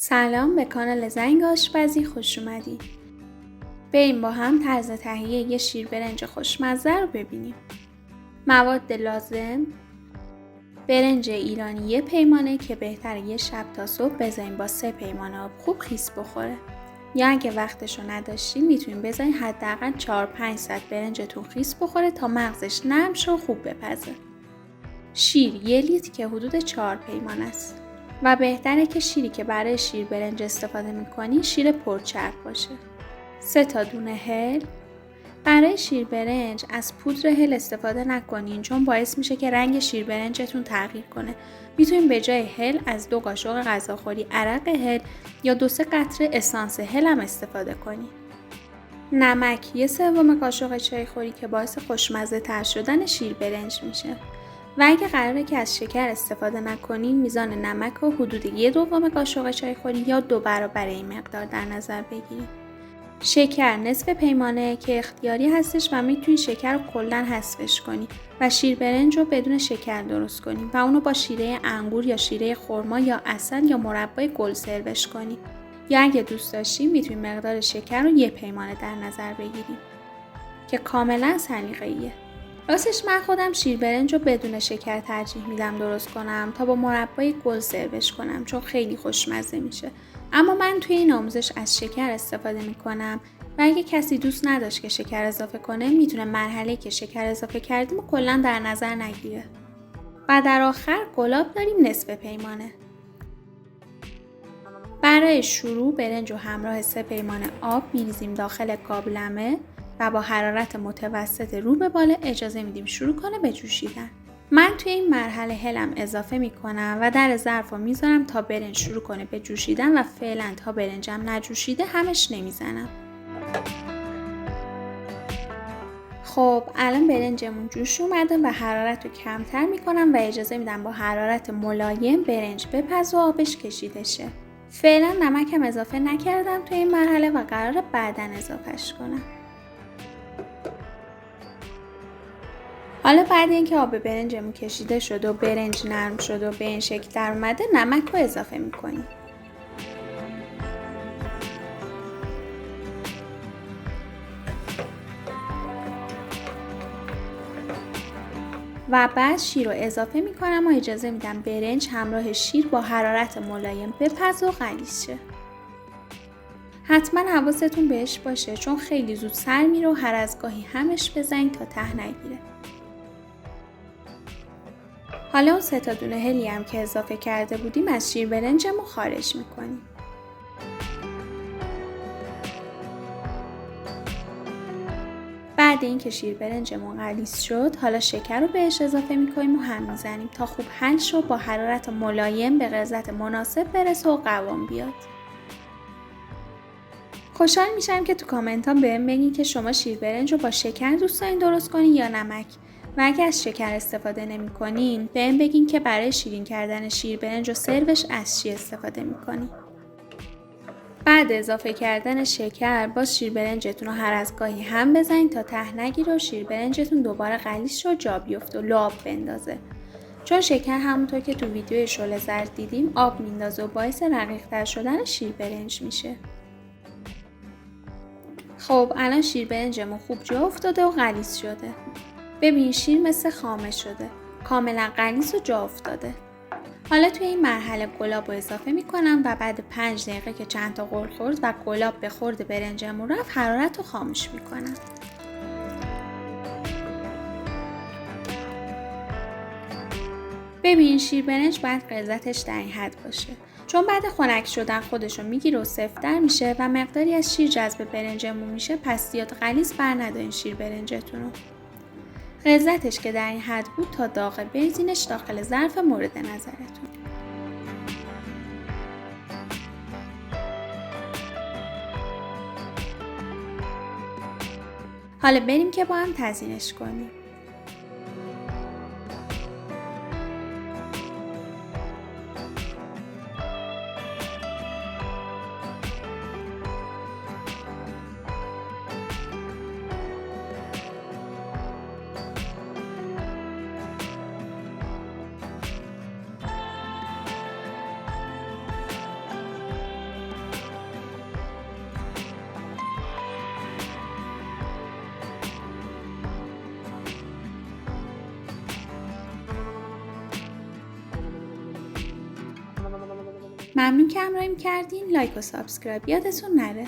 سلام به کانال زنگ آشپزی خوش اومدید. بریم با هم طرز تهیه یه شیر برنج خوشمزه رو ببینیم. مواد لازم: برنج ایرانی 1 پیمانه که بهتره یه شب تا صبح بذاریم با 3 پیمانه آب خوب خیس بخوره. یا اگه وقتشو نداشتین میتونین بذارین حداقل 4-5 ساعت برنجتون خیس بخوره تا مغزش نرم شه و خوب بپزه. شیر 1 لیتر که حدود 4 پیمانه است. و بهتره که شیری که برای شیر برنج استفاده میکنی شیر پرچرب باشه. 3 تا دونه هل. برای شیر برنج از پودر هل استفاده نکنین چون باعث میشه که رنگ شیر برنجتون تغییر کنه. میتونین به جای هل از 2 قاشق غذاخوری عرق هل یا 2-3 قطره اسانس هل هم استفاده کنین. نمک 1/3 قاشق چایخوری که باعث خوشمزه تر شدن شیر برنج میشه. و اگه قراره که از شکر استفاده نکنین میزان نمک رو حدود 1/2 قاشق چایخوری یا 2 برابر این مقدار در نظر بگیرید. شکر نصف پیمانه که اختیاری هستش و میتونین شکر رو کلاً حذفش کنی و شیر برنج رو بدون شکر درست کنی و اونو با شیره انگور یا شیره خرما یا عسل یا مربای گل سروش کنی. یا اگه دوست داشتین میتونین مقدار شکر رو 1 پیمانه در نظر بگیرید که کاملاً سلیقه‌ایه. راستش من خودم شیر برنج رو بدون شکر ترجیح میدم درست کنم تا با مربای گل سروش کنم چون خیلی خوشمزه میشه. اما من توی این آموزش از شکر استفاده میکنم و اگه کسی دوست نداشت که شکر اضافه کنه میتونه مرحله‌ای که شکر اضافه کردیم و کلاً در نظر نگیره. و در آخر گلاب داریم نصف پیمانه. برای شروع برنج رو همراه 3 پیمانه آب میریزیم داخل قابلمه و با حرارت متوسط رو به بالا اجازه میدیم شروع کنه به جوشیدن. من توی این مرحله هلم اضافه میکنم و در ظرف رو میذارم تا برنج شروع کنه به جوشیدن و فعلا تا برنجم نجوشیده همش نمیزنم. خب الان برنجمون جوش اومده و حرارت رو کمتر میکنم و اجازه میدم با حرارت ملایم برنج بپزه و آبش کشیده شه. فعلا نمکم اضافه نکردم توی این مرحله و قراره بعداً اضافهش کنم. حالا بعد اینکه آب برنجمون کشیده شد و برنج نرم شد و به این شکل در اومده نمک رو اضافه میکنیم. و بعد شیر رو اضافه میکنم و اجازه میدم برنج همراه شیر با حرارت ملایم بپزه و غلیظ شه. حتما حواستون بهش باشه چون خیلی زود سر میره و هر از گاهی همش بزنید تا ته نگیره. حالا اون 3 تا دونه هلی هم که اضافه کرده بودیم از شیر برنجمون خارج میکنیم. بعد اینکه شیر برنجمون غلیظ شد حالا شکر رو بهش اضافه میکنیم و هم میزنیم تا خوب حل شه و با حرارت ملایم به غلظت مناسب برسه و قوام بیاد. خوشحال میشم که تو کامنت ها بهم بگین که شما شیر برنج رو با شکر دوست دارین درست کنین یا نمک. و اگه از شکر استفاده نمی‌کنین بهم بگین که برای شیرین کردن شیر برنج و سروش از چی استفاده می‌کنین. بعد اضافه کردن شکر باز شیر برنجتون رو هر از گاهی هم بزنین تا ته نگیره و شیر برنجتون دوباره غلیظ شه و جا بیفته و لعاب بندازه. چون شکر همونطور که تو ویدیو شعله زرد دیدیم آب میندازه و باعث رقیق‌تر شدن شیر برنج میشه. خب الان شیر برنجمون خوب جا افتاده و غلیظ شده. ببین شیر مثل خامه شده. کاملا غلیظ و جا افتاده. حالا توی این مرحله گلاب رو اضافه میکنم و بعد 5 دقیقه که چند تا غل خورد و گلاب به خورد برنجمون رفت حرارت رو خاموش میکنم. ببین شیر برنج باید غلظتش در این حد باشه. چون بعد خنک شدن خودشو میگیره و سفت‌تر میشه و مقداری از شیر جذب برنجمون میشه پس زیاد غلیظ بر ندارین شیر برنجتون رو. غلظتش که در این حد بود تا داغه بریزینش داخل ظرف مورد نظرتون. حالا بریم که با هم تزیینش کنیم. ممنون که همراهیم کردین. لایک و سابسکرایب یادتون نره.